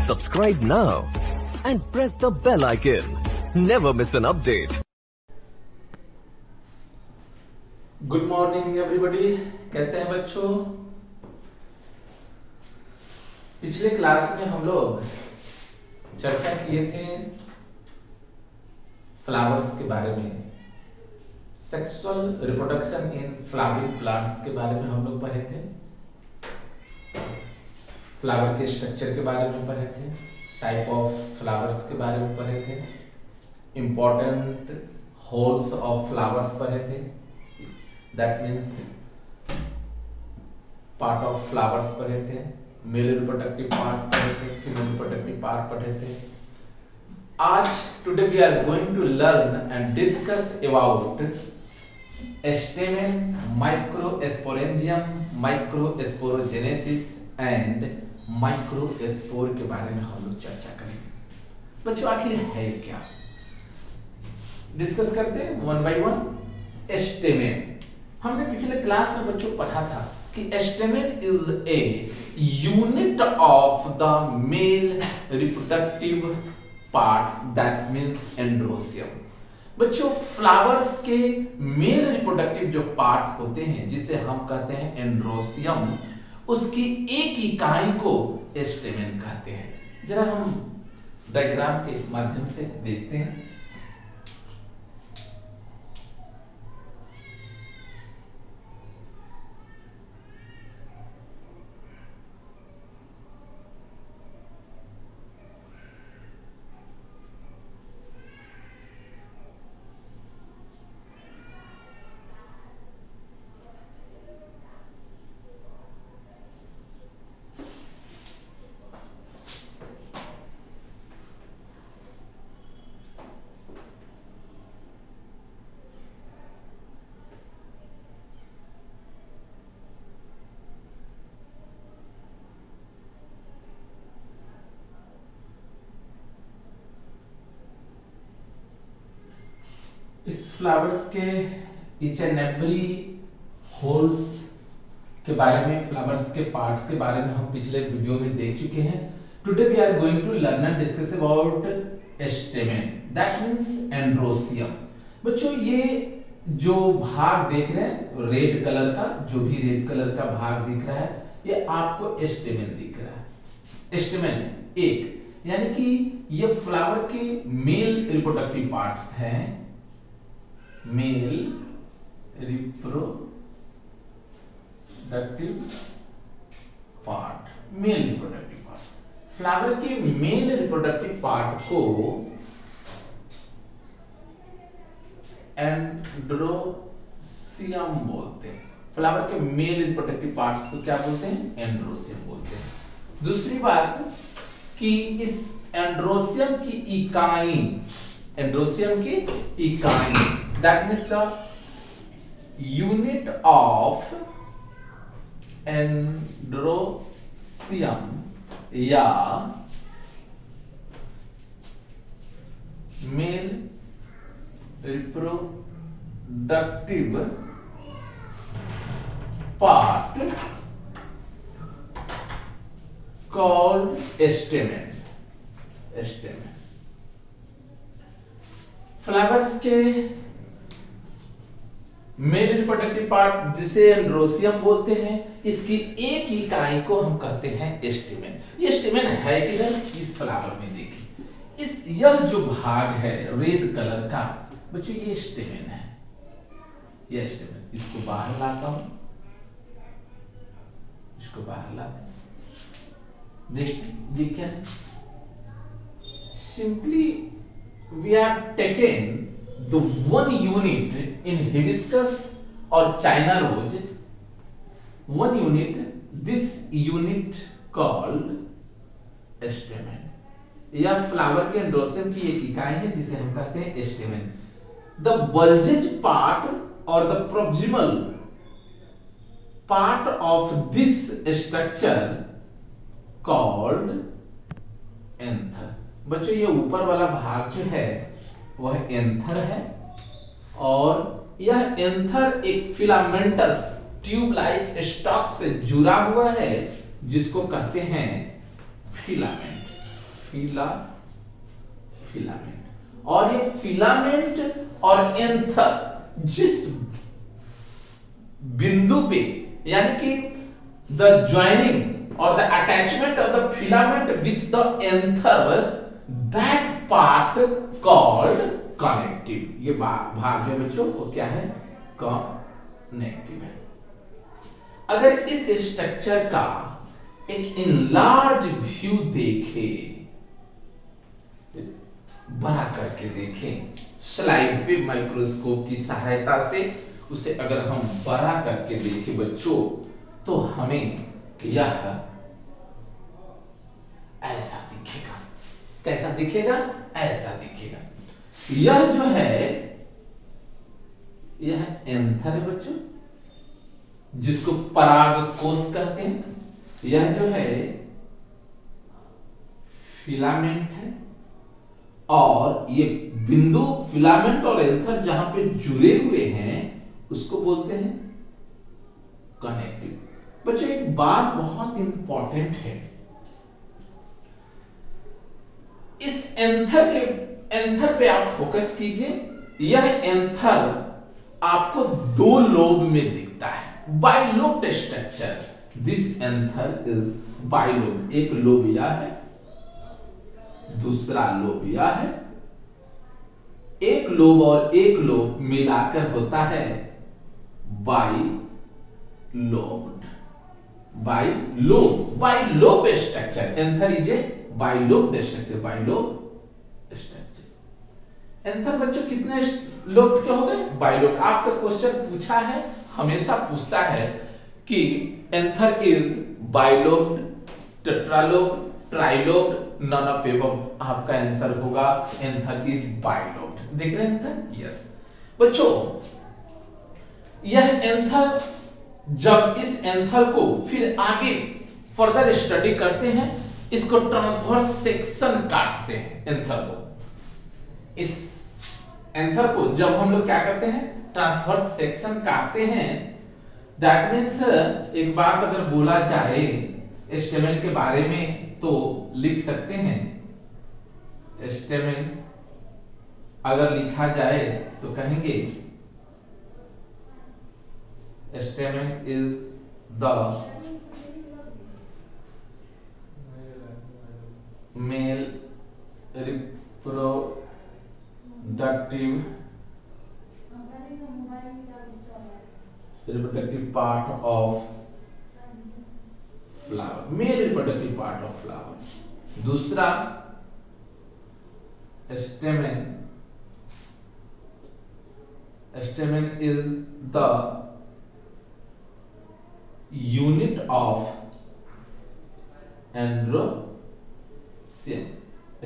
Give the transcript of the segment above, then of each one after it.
Subscribe now and press the bell icon. Never miss an update. Good morning everybody, कैसे हैं बच्चों। पिछले class में हम लोग चर्चा किए थे फ्लावर्स के बारे में, sexual reproduction in flowering plants के बारे में हम लोग पढ़े थे, फ्लावर के स्ट्रक्चर के बारे में पढ़े थे, टाइप ऑफ फ्लावर्स के बारे में पढ़े थे, इंपॉर्टेंट होल्स ऑफ फ्लावर्स पढ़े थे, that means part of flowers पढ़े थे, मेल रिप्रोडक्टिव पार्ट पढ़े थे, फीमेल रिप्रोडक्टिव पार्ट पढ़े थे। आज today we are going to learn and discuss about stamen, microsporangium, microsporogenesis and microspore के बारे में हम लोग चर्चा करेंगे। बच्चों आखिर है क्या, डिस्कस करते हैं वन बाय वन। स्टेमेन, हमने पिछले क्लास में बच्चों पढ़ा था कि stamen is a unit of the mail reproductive part, that means androecium. बच्चों फ्लावर्स के मेल रिप्रोडक्टिव जो पार्ट होते हैं जिसे हम कहते हैं एंड्रोसियम, उसकी एक इकाई को स्टेमेन कहते हैं। जरा हम डायग्राम के माध्यम से देखते हैं। इस फ्लावर्स के ईच एंड एवरी होल्स के बारे में, फ्लावर्स के पार्ट्स के बारे में हम पिछले वीडियो में देख चुके हैं। Today we are going to learn and discuss about stamen, that means androecium. बच्चों ये जो भाग देख रहे हैं रेड कलर का, जो भी रेड कलर का भाग दिख रहा है, ये आपको स्टेमेन दिख रहा है। स्टेमेन एक, यानी कि ये फ्लावर के मेल रिप्रोडक्टिव पार्ट्स हैं, mail reproductive part, mail reproductive part. Flower के मेल रिप्रोडक्टिव पार्ट को एंड्रोसियम बोलते हैं। फ्लावर के मेल रिप्रोडक्टिव पार्ट्स को क्या बोलते हैं? एंड्रोसियम बोलते हैं। दूसरी बात कि इस एंड्रोसियम की इकाई, एंड्रोसियम की इकाई, that means the unit of androecium या male reproductive part called stamen। stamen flowers के मेल रिप्रोडक्टिव पार्ट जिसे एंड्रोसियम बोलते हैं, इसकी एक इकाई को हम कहते हैं स्टेमेन। ये स्टेमेन है किधर? इस फ्लावर में देखिए, इस यह जो भाग है रेड कलर का, बच्चों ये स्टेमेन है, ये स्टेमेन। इसको बाहर लाता हूं, इसको बाहर लाता हूं, देखिए ये क्या है। Simply we have taken the one unit in hibiscus or China rose, one unit, this unit called stamen। यह फ्लावर के एंड्रोसियम की एक इकाई है जिसे हम कहते हैं stamen। The bulged part or the proximal part of this structure called anther। बच्चों ये ऊपर वाला भाग जो है वह एंथर है, और यह एंथर एक फिलामेंटस ट्यूब लाइक स्टॉक से जुड़ा हुआ है जिसको कहते हैं फिलामेंट। फिलामेंट। और ये फिलामेंट और एंथर जिस बिंदु पे, यानी कि द ज्वाइनिंग और the attachment of the filament with the anther, that part called connective. ये भाग जो बच्चों वो क्या है? कनेक्टिव है। अगर इस स्ट्रक्चर का एक इनलार्ज व्यू देखें, बड़ा करके देखें स्लाइड पे माइक्रोस्कोप की सहायता से, उसे अगर हम बड़ा करके देखें बच्चों, तो हमें यह ऐसा दिखेगा। कैसा दिखेगा? ऐसा दिखेगा। यह जो है, यह एंथर है बच्चों, जिसको पराग कोश कहते हैं। यह जो है फिलामेंट है, और ये बिंदु फिलामेंट और एंथर जहां पे जुड़े हुए हैं उसको बोलते हैं कनेक्टिव। बच्चों एक बात बहुत इंपॉर्टेंट है, इस एंथर पे आप फोकस कीजिए। यह एंथर आपको दो लोब में दिखता है, bilobed structure. This anther is bilobe. एक लोब यह है, दूसरा लोब यह है। एक लोब और एक लोब मिलाकर होता है bilobed. Bilobe structure. Anther is a bilobed structure. Bilobe structure. Anther बच्चों कितने लोब के हो गए? बाइलोब्ड। आपसे क्वेश्चन पूछा है, हमेशा पूछता है कि anther is bilobed, tetralobed, trilobed, none of above. आपका आंसर होगा एंथर इज बाइलोब्ड। देख रहे हैं एंथर? यस बच्चों, यह एंथर, जब इस एंथर को फिर आगे फर्दर स्टडी करते हैं, इसको ट्रांसवर्स सेक्शन काटते हैं। एंथर को, इस एंथर को जब हम लोग क्या करते हैं, ट्रांसवर्स सेक्शन काटते हैं, दैट मीन्स एक बात अगर बोला जाए स्टेमेन के बारे में तो लिख सकते हैं, स्टेमेन अगर लिखा जाए तो कहेंगे stamen is the male reproductive part of flower, male reproductive part of flower. दूसरा stamen is the unit of androecium.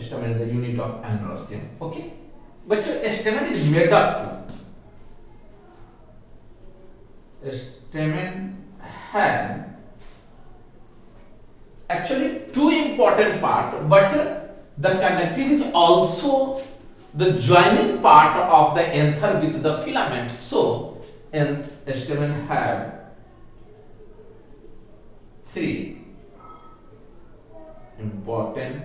Stamen is the unit of androecium. Okay बच्चों, stamen is made up to, stamen have actually two important part, but the connective is also the joining part of the anther with the filament. So stamen have three important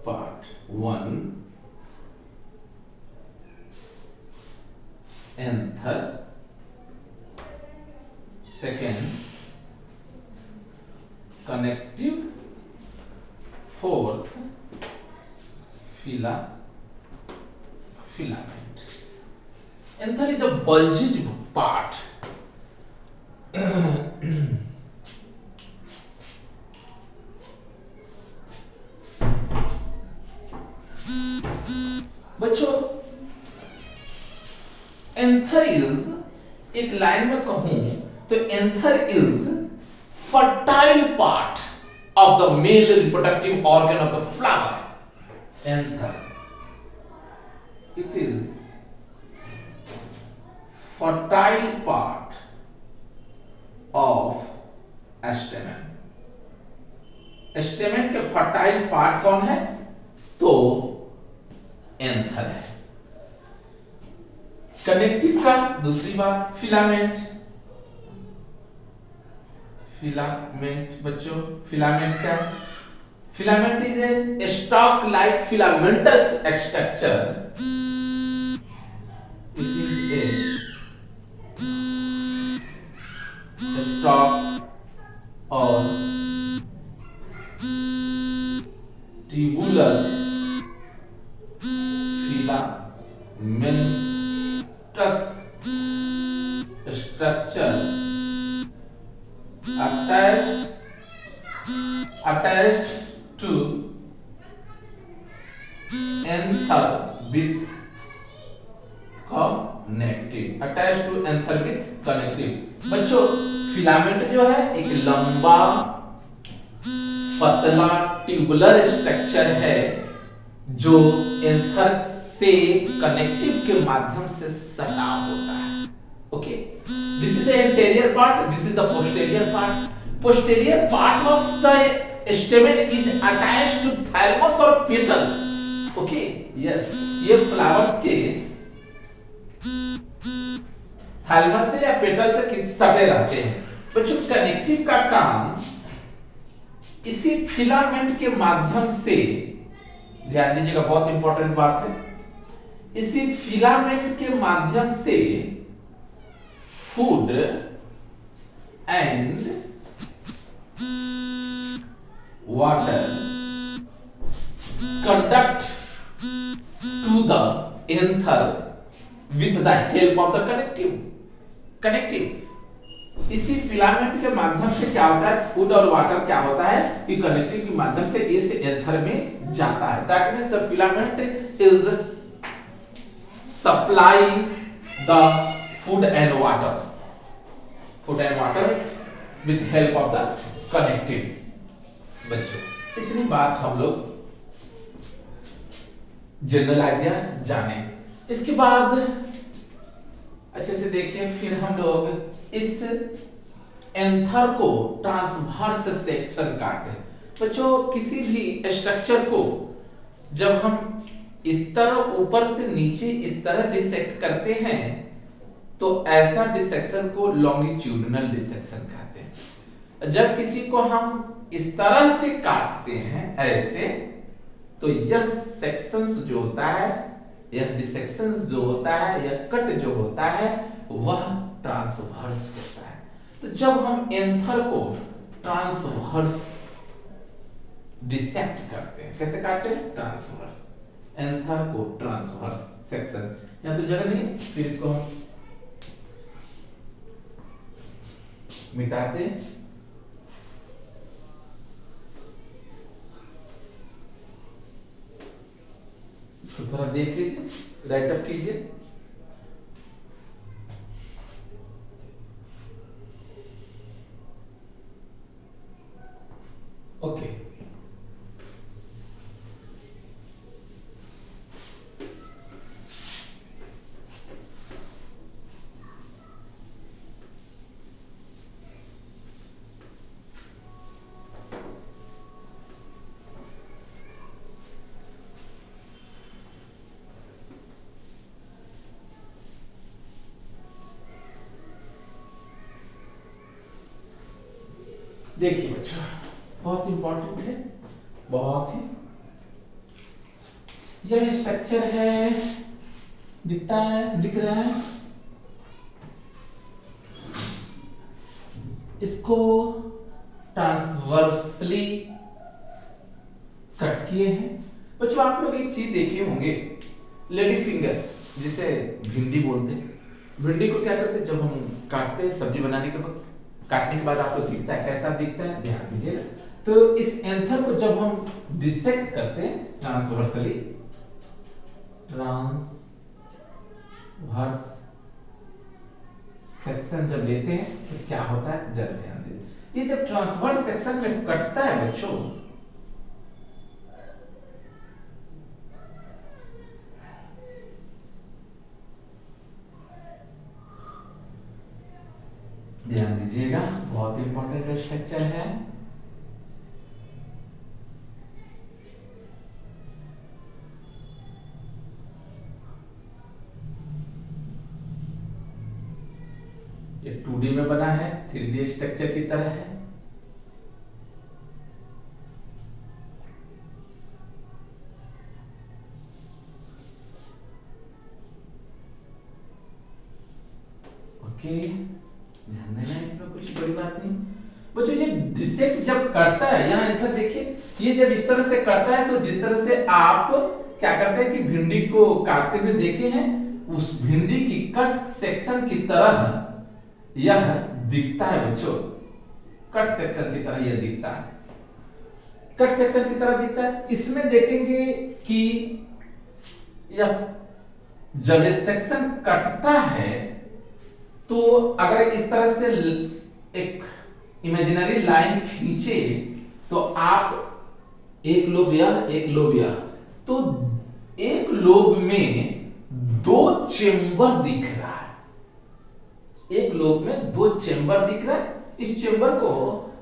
part. One, anther. Second, connective. Fourth, filament. Anther is the bulged part. बच्चों, anther is, एक line में कहूं तो anther is fertile part of the male reproductive organ of the flower. Anther, it is fertile part of stamen. Stamen के fertile part कौन है? तो anther है. कनेक्टिव का दूसरी बात फिलामेंट. फिलामेंट बच्चों, फिलामेंट क्या है? Filament is a stalk like filamentous structure. It is a stalk और tubular filamentous structure attached to anther with connective। बच्चों फिलामेंट जो है एक लंबा पतला ट्यूबुलर स्ट्रक्चर है जो एंथर से कनेक्टिव के माध्यम से सटा होता है। Okay, this is the anterior part, this is the posterior part. Posterior part of the stamen is attached to thalamus और पेटल। ओके, यस, ये फ्लावर्स के थैलमस से या पेटल से किस सटे रहते हैं। बच्चों कनेक्टिव का काम इसी फिलामेंट के माध्यम से, ध्यान दीजिएगा बहुत इंपॉर्टेंट बात है, इसी फिलामेंट के माध्यम से food and water conduct to the anther with the help of the connective. इसी फिलामेंट के माध्यम से क्या होता है, फूड और वाटर क्या होता है कि कनेक्टिव के माध्यम से इस एंथर में जाता है। That means the filament is supply the food and water with help of the connective. बच्चों इतनी बात हम लोग जनरल आइडिया जाने। इसके बाद अच्छे से देखिए, फिर हम लोग इस एंथर को ट्रांसवर्स सेक्शन काटते हैं। बच्चों किसी भी स्ट्रक्चर को जब हम इस तरह ऊपर से नीचे इस तरह डिसेक्ट करते हैं तो ऐसा डिसेक्शन को लॉन्गिट्यूडिनल डिसेक्शन कहते हैं। जब किसी को हम इस तरह से काटते हैं ऐसे, तो यह सेक्शंस जो होता है, यह डिसेक्शंस जो होता है, यह कट जो होता है वह ट्रांसवर्स होता है। तो जब हम एंथर को ट्रांसवर्स डिसेक्ट करते हैं, कैसे काटते हैं, ट्रांसवर्स, एंथर को ट्रांसवर्स सेक्शन, यहां तो जगह नहीं, फिर इसको हम मिटाते हैं। तो थोड़ा देख लीजिए, राइट अप कीजिए। ओके, देखिए बच्चों बहुत इंपॉर्टेंट है, बहुत ही। यह स्ट्रक्चर है, दिखता है, दिख रहा है, इसको ट्रांसवर्सली कट किए हैं। बच्चों आप लोग एक चीज देखे होंगे, लेडी फिंगर जिसे भिंडी बोलते हैं। भिंडी को क्या करते हैं, जब हम काटते हैं सब्जी बनाने के वक्त, काटने के बाद आप लोग दिखता है, कैसा दिखता है, ध्यान दीजिएगा। तो इस एंथर को जब हम डिसेक्ट करते हैं ट्रांसवर्सली, ट्रांसवर्स सेक्शन जब लेते हैं तो क्या होता है, जरा ध्यान दीजिए। ये जब ट्रांसवर्स सेक्शन में कटता है बच्चों, ध्यान दीजिएगा, बहुत इंपॉर्टेंट स्ट्रक्चर है। ये 2D में बना है, 3D स्ट्रक्चर की तरह है। ओके, ध्यान देना, इसमें कुछ बड़ी बात नहीं बच्चों। ये डिसेक्ट जब करता है, यहाँ एंथर देखिए, ये जब इस तरह से करता है तो जिस तरह से आप क्या करते हैं कि भिंडी को काटते हुए देखे हैं, उस भिंडी की कट सेक्शन की तरह यह दिखता है बच्चों। कट सेक्शन की तरह यह दिखता है, कट सेक्शन की तरह दिखता है। इसमें देखेंगे कि यह जब ये सेक्शन कटता है तो अगर इस तरह से एक इमेजिनरी लाइन खींचे तो आप एक लोब यह, एक लोब यह, तो एक लोब में दो चेंबर दिख रहा है, एक लोब में दो चेंबर दिख रहा है। इस चेंबर को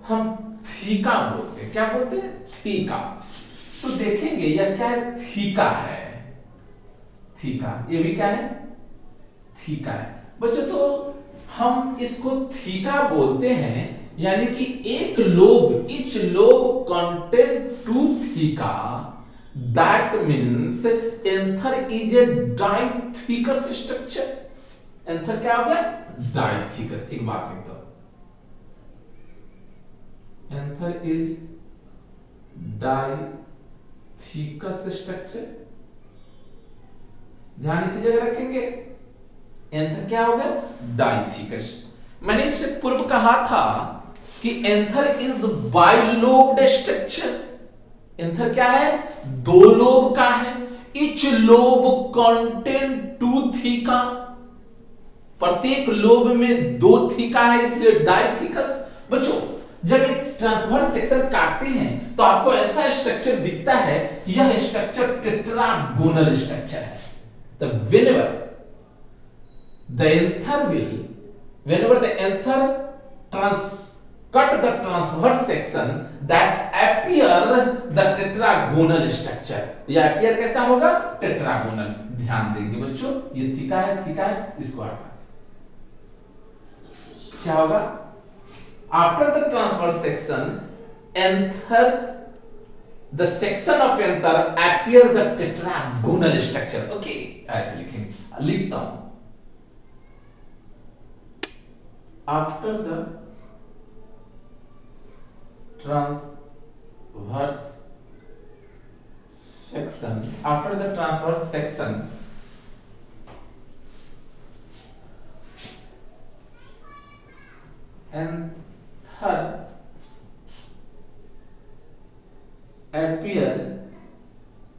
हम थीका बोलते हैं। क्या बोलते हैं? थीका। तो देखेंगे यह क्या है? थीका है, थीका। ये भी क्या है? थीका है बच्चों। तो हम इसको थीका बोलते हैं, यानी कि एक lobe, each lobe contain two theca, that means anther is a dithecous structure। Anther क्या हो गया? डाइथिकस। एक बात लिखता हूं, एंथर इज डाइथिकस स्ट्रक्चर। ध्यान इसी जगह रखेंगे। एंथर क्या हो गया? डाइथिकस। मैंने इससे पूर्व कहा था कि anther is bilobed structure. Anther क्या है? दो लोब का है। Etch lobe contain two theca, प्रत्येक लोब में दो थीका है, इसलिए डाइथिकस। बच्चों जब एक ट्रांसवर्स सेक्शन काटते हैं तो आपको ऐसा स्ट्रक्चर दिखता है, यह स्ट्रक्चर टेट्रागोनल स्ट्रक्चर है। तो whenever the anther cut the transverse section that appear the tetragonal structure। यह appear कैसा होगा? टेट्रागोनल। ध्यान देंगे बच्चों, ये थीका है, थीका है, इसको हटा। क्या होगा? After the transverse section, anther, the section of anther appear the tetragonal structure। Okay, ऐसे लिखेंगे, लिखता हूं। After the transverse section, after the transverse section, anther appear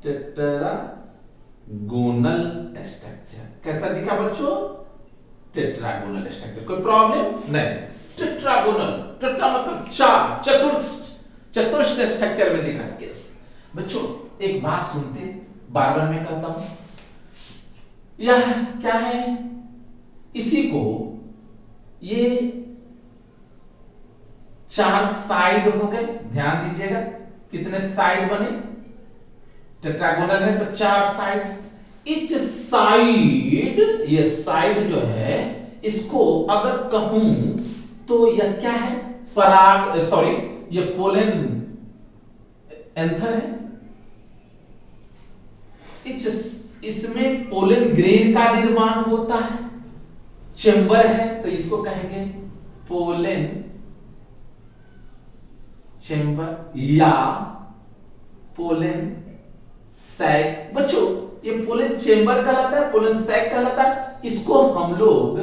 tetragonal structure। कैसा दिखा बच्चों? Tetragonal structure. कोई प्रॉब्लम नहीं। टेट्रागोनल, टेट्रा मतलब चार, चतुर्थ स्ट्रक्चर में दिखा। यस बच्चों, एक बात सुनते, बार बार मैं कहता हूं, यह क्या है? इसी को ये चार साइड हो गए। ध्यान दीजिएगा कितने साइड बने? टेट्रागोनल है तो चार साइड। इच साइड, ये साइड जो है, इसको अगर कहूं तो यह क्या है? पराग, सॉरी, ये पोलन एंथर है। इसमें पोलन ग्रेन का निर्माण होता है। चेंबर है तो इसको कहेंगे पोलन चेंबर या पोलन सैक। बच्चों ये पोलन चेंबर कहलाता है, पोलन सैक कहलाता है। इसको हम लोग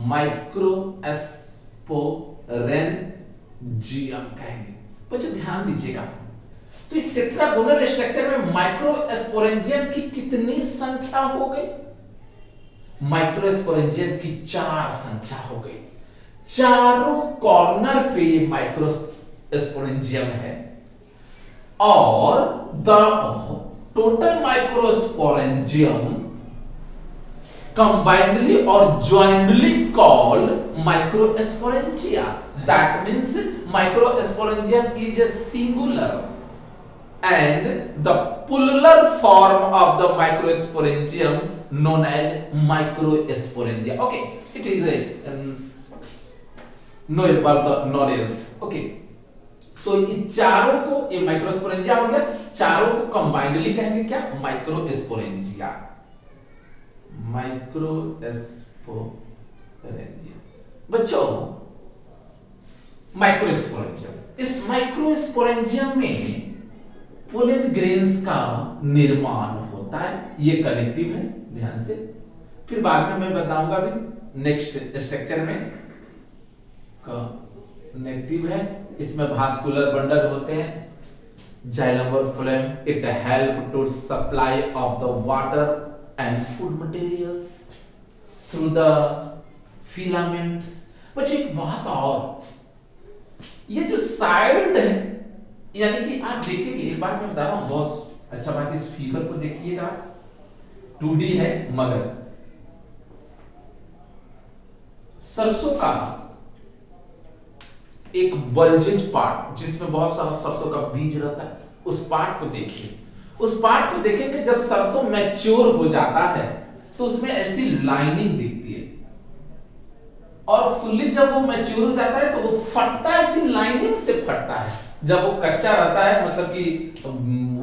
माइक्रोस्पोरेंजियम कहेंगे। बच्चों ध्यान दीजिएगा, तो इस टेट्रागोनल स्ट्रक्चर में माइक्रोस्पोरेंजियम की कितनी संख्या हो गई? माइक्रोस्पोरेंजियम की चार संख्या हो गई। चारों कॉर्नर पे ये माइक्रोस्पोरेंजियम है और the total microsporangium combinedly or jointly called microsporangia। That means microsporangium is a singular and the plural form of the microsporangium known as microsporangia। Okay, it is a know about the knowledge। Okay, तो इस चारों को, ये microsporangia हो गया, चारों को combinedly कहेंगे क्या? माइक्रोस्पोरेंजिया। माइक्रोस्पोरेंजिया बच्चों माइक्रोस्पोरेंजियम, इस माइक्रोस्पोरेंजियम में पोलन ग्रेन्स का निर्माण होता है। ये कनेक्टिव है, ध्यान से, फिर बाद में मैं बताऊंगा भी नेक्स्ट स्ट्रक्चर में। कनेक्टिव है, इसमें वास्कुलर बंडल होते हैं, जाइलम और phloem, it help to supply of the water and food materials through the filaments. बच्चों एक बात और, ये जो साइड है, यानी कि आप देखेंगे, एक बार मैं बता रहा हूं, बहुत अच्छा बात, इस फिगर को देखिएगा, 2D है, मगर सरसों का एक बल्जेज पार्ट जिसमें बहुत सारा सरसों का बीज रहता है, उस पार्ट को देखिए। उस पार्ट को देखें कि जब सरसों मैच्योर हो जाता है तो उसमें ऐसी लाइनिंग दिखती है, और फुल्ली जब वो मैच्योर हो जाता है तो वो फटता है, इसी लाइनिंग से फटता है। जब वो कच्चा रहता है, मतलब कि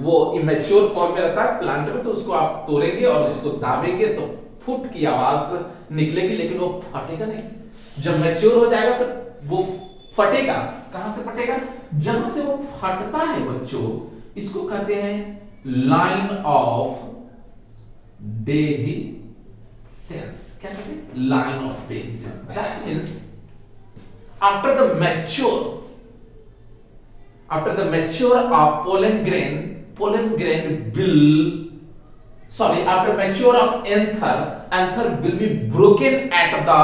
वो इमेच्योर फॉर्म में रहता है प्लांट में, तो उसको आप तोड़ेंगे और उसको दाबेंगे तो फुट की आवाज निकलेगी, लेकिन वो फटेगा नहीं। जब मैच्योर हो जाएगा तो वो फटेगा। कहां से फटेगा? जहां से वो फटता है बच्चों, इसको कहते हैं लाइन ऑफ डेहिसेंस। क्या कहते हैं? Line of dehiscence. That means after the mature of pollen grain after mature of anther will be broken at the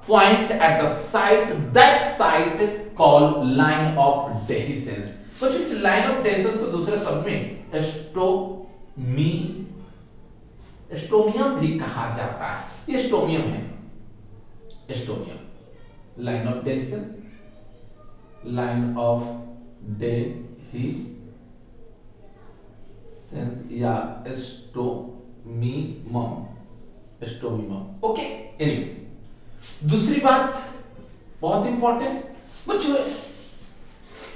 point at the site, that site called line of dehiscence। तो इस line of dehiscence को दूसरे शब्द में एस्टोमियम भी कहा जाता है। ये एस्टोमियम है, stomium, line of dehiscence, line of dehiscence या एस्टोमियम। ओके, एनीवे, दूसरी बात बहुत इंपॉर्टेंट बच्चों,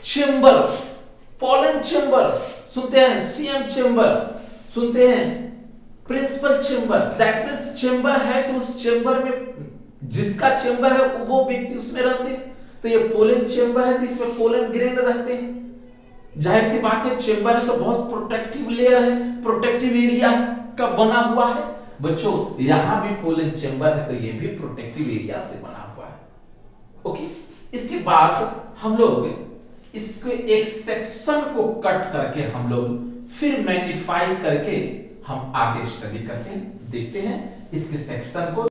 चेंबर, पोलन चेंबर सुनते हैं, सीएम चेंबर सुनते हैं, principal chamber. That means chamber है तो उस चेंबर में जिसका चेंबर है वो व्यक्ति उसमें रहते हैं। तो ये पोलन चेंबर है तो इसमें पोलन ग्रेन रहते हैं। जाहिर सी बात है, चेंबर है तो बहुत प्रोटेक्टिव लेयर है, प्रोटेक्टिव एरिया का बना हुआ है। बच्चों यहां भी पोलन चेंबर है तो ये भी प्रोटेक्टिव एरिया से बना हुआ है। ओके, इसके बाद हम लोग इसके एक सेक्शन को कट करके हम लोग फिर मैग्नीफाई करके हम आगे स्टडी करते हैं, देखते हैं इसके सेक्शन को।